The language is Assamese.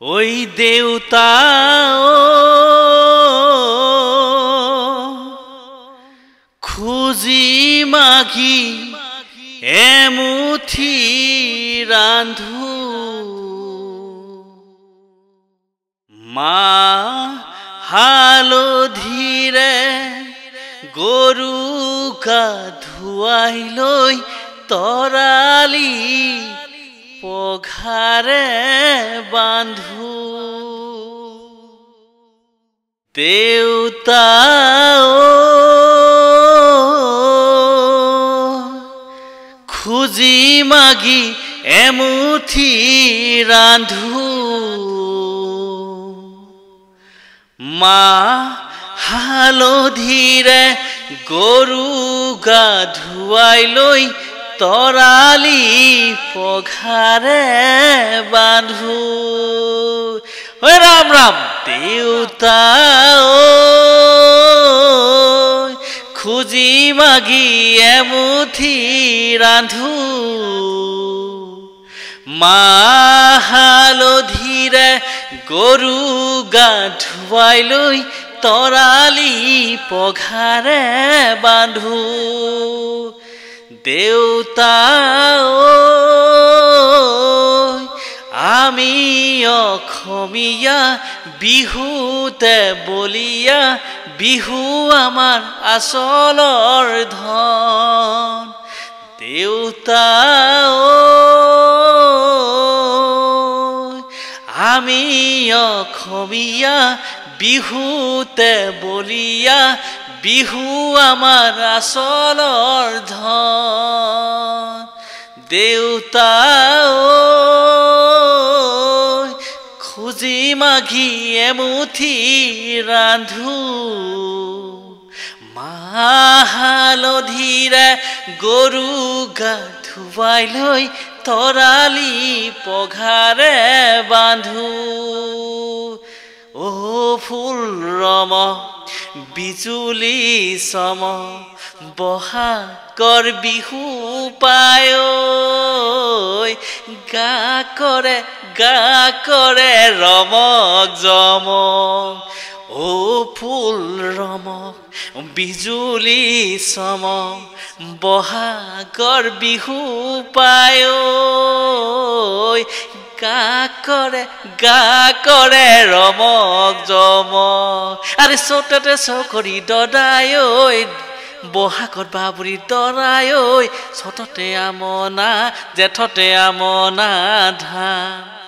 ওই দেউতা খুজি মাগি এমুঠি ৰান্ধু মা হালধিৰে গৰু গা ধুৱাই লৈ তৰালি পঘাৰে বান্ধু দেউতা খুজি মাগি এমুঠি ৰান্ধু মা হালধিৰে গৰু গা ধুৱাই লৈ তৰালি পঘাৰে বান্ধু ঐ ৰাম ৰাম দেউতা খুজি মাগি এমুঠি ৰান্ধু মা হালধিৰে গৰু গা ধুৱাই লৈ তৰালি পঘাৰে বান্ধু দেউতা আমি অসমীয়া বিহুতে বলিয়া বিহু আমাৰ আচলৰ ধন দেউতা আমি অসমীয়া বিহুতে বলিয়া বিহু আমাৰ আচলৰ ধন দেউতা খুজি মাগি এমুঠি ৰান্ধু মা হালধিৰে গৰু গা ধুৱাই লৈ তৰালি পঘাৰে বান্ধু অ ফুল ৰম বিজুলী চম বহাগৰ বিহু পায় গা কৰে ৰমক জম অ ফুল ৰম বিজুলী চম বহাগৰ বিহু পায় গা কৰে ৰমক জম আৰে চততে চকৰি দদাই বহাগত বাবুৰি দৰাই চততে আমনা জেঠতে আমনা ধান